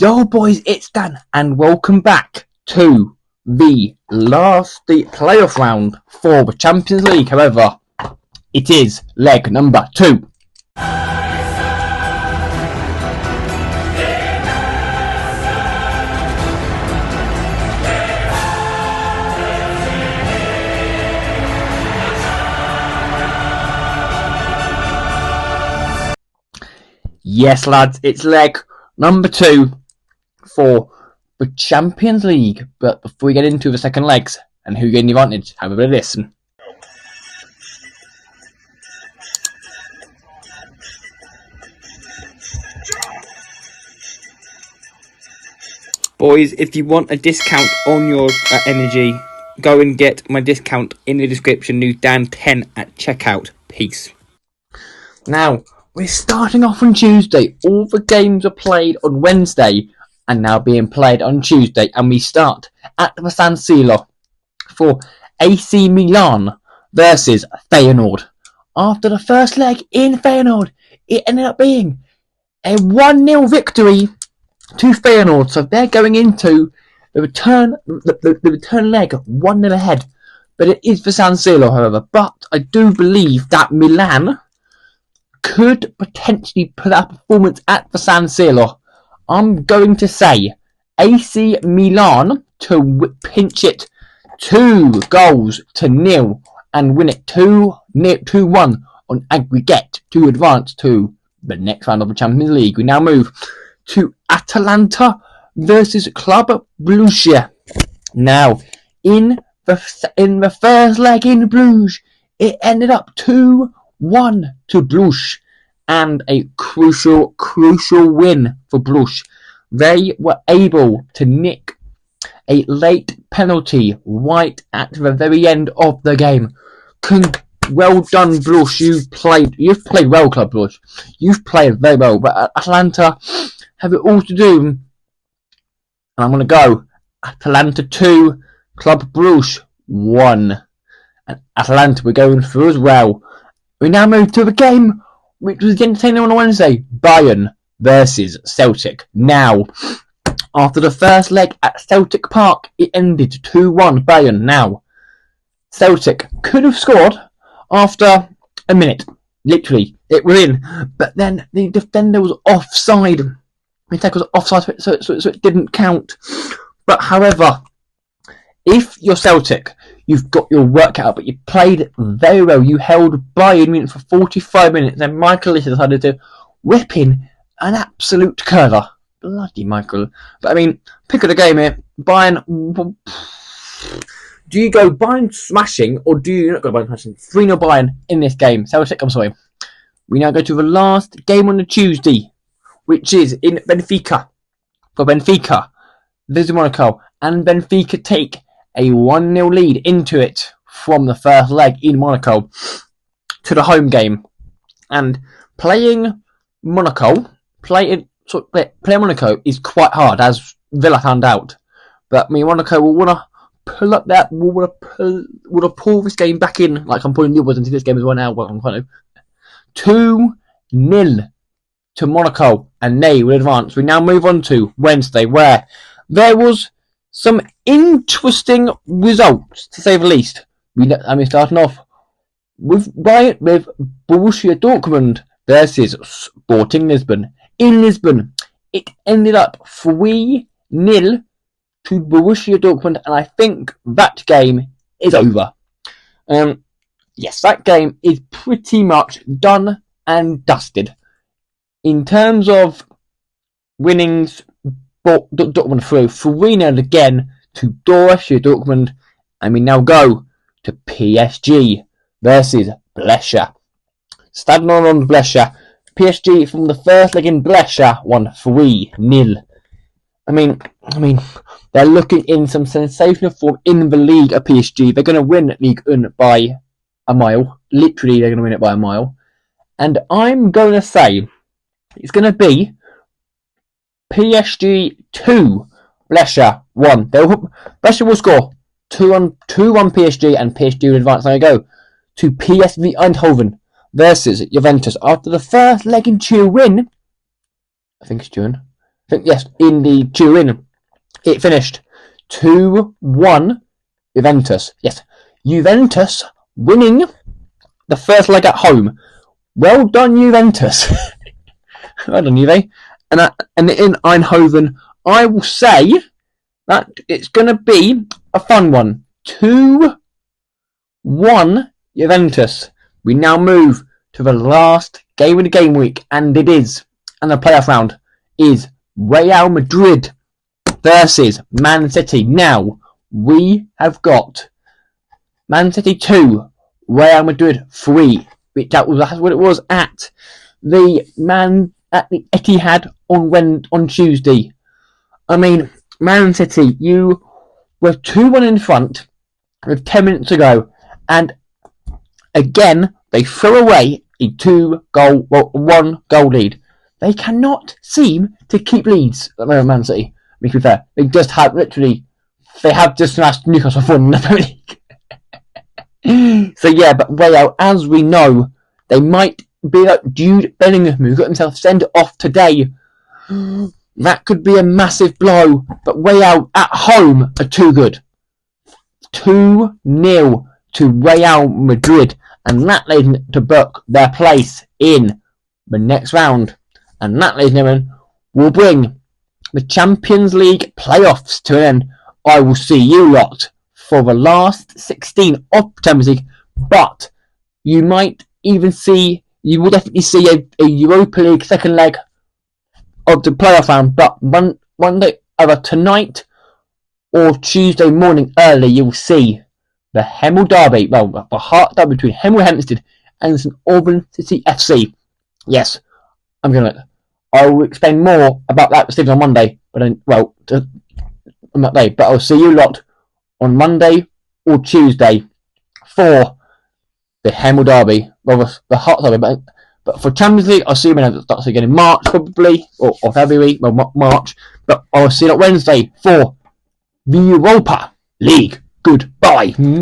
Yo boys, it's Dan and welcome back to the playoff round for the Champions League. However, it is leg number 2. Yes lads, it's leg number 2 for the Champions League. But before we get into the second legs and who gained the advantage, have a bit of listen. Boys, if you want a discount on your energy, go and get my discount in the description. New Dan10 at checkout. Peace. Now, we're starting off on Tuesday. All the games are played on Wednesday and now being played on Tuesday. And we start at the San Siro for AC Milan versus Feyenoord. After the first leg in Feyenoord, it ended up being a 1-0 victory to Feyenoord. So they're going into the return leg 1-0 ahead. But it is for San Siro, however. But I do believe that Milan could potentially put up a performance at the San Siro. I'm going to say AC Milan to pinch it 2-0 and win it 2-1 on aggregate to advance to the next round of the Champions League. We now move to Atalanta versus Club Brugge. Now, in the first leg in Bruges, it ended up 2-1 to Bruges, and a crucial win for Bruges. They were able to nick a late penalty right at the very end of the game. Well done, Bruges. You've played well, Club Bruges. You've played very well, but Atalanta have it all to do. And I'm going to go Atalanta 2, Club Bruges 1. And Atalanta we're going through as well. We now move to the game which was entertaining on Wednesday. Bayern versus Celtic. Now, after the first leg at Celtic Park, it ended 2-1 Bayern. Now, Celtic could have scored after a minute. Literally, it was in. But then the defender was offside. The attack was offside, so it didn't count. But however, if you're Celtic, you've got your work out, but you played very well. You held Bayern Munich for 45 minutes, and Michael Olise decided to whip in an absolute curler. Bloody Michael. But I mean, pick of the game here. Bayern. Do you go Bayern smashing, or do you not go Bayern smashing? 3-0 Bayern in this game. Celtic, I'm sorry. We now go to the last game on the Tuesday, which is in Benfica. For Benfica, visit Monaco, and Benfica take a 1-0 lead into it from the first leg in Monaco to the home game. And playing Monaco is quite hard, as Villa found out. But I mean, Monaco will want to pull up that, will pull this game back in, like I'm pulling the others into this game as well now. 2-0 to Monaco, and they will advance. We now move on to Wednesday, where there was some interesting results, to say the least. Starting off with Borussia Dortmund versus Sporting Lisbon. In Lisbon, it ended up 3-0 to Borussia Dortmund, and I think that game is over. Yes, that game is pretty much done and dusted. In terms of winnings, Dortmund through 3-0 again to Borussia Dortmund, and we now go to PSG versus Brescia. Stade Nord Brescia. PSG from the first leg in Brescia won 3-0. I mean, they're looking in some sensational form in the league at PSG. They're going to win Ligue 1 by a mile. Literally, they're going to win it by a mile. And I'm going to say it's going to be PSG 2, Brescia 1. Brescia will score 2-1 PSG, and PSG will advance. Now we go to PSV Eindhoven versus Juventus. After the first leg in Turin, I think it's Turin. yes, in the Turin, it finished 2-1 Juventus. Yes, Juventus winning the first leg at home. Well done, Juventus. Well done, Juve. And in Eindhoven, I will say that it's going to be a fun one. 2-1 Juventus. We now move to the last game of the game week, and it is, and the playoff round is Real Madrid versus Man City. Now, we have got Man City 2, Real Madrid 3. That's what it was at the Etihad on Tuesday. I mean, Man City, you were 2-1 in front with 10 minutes to go, and again they throw away a 1-goal lead. They cannot seem to keep leads at Man City. I mean, to be fair, they have just smashed Newcastle 4 in the Premier League. So yeah, but Real, as we know, they might be like Jude Bellingham, who got himself sent off today. That could be a massive blow, but Real at home are too good. 2-0 to Real Madrid, and that leads to book their place in the next round. And that, ladies and gentlemen, will bring the Champions League playoffs to an end. I will see you lot for the last 16 of Champions League, but you will definitely see a Europa League second leg of the playoff round, but one day, either tonight or Tuesday morning early, you will see the Hemel Derby, the heart derby between Hemel Hempstead and St Albans City FC. Yes, I will explain more about that to Stephen on Monday, on that day. But I'll see you lot on Monday or Tuesday for the Hemel Derby, the Heart Derby. But for Champions League, I'll see you when it starts again in March, probably, or February, March. But I'll see you on Wednesday for the Europa League. Goodbye.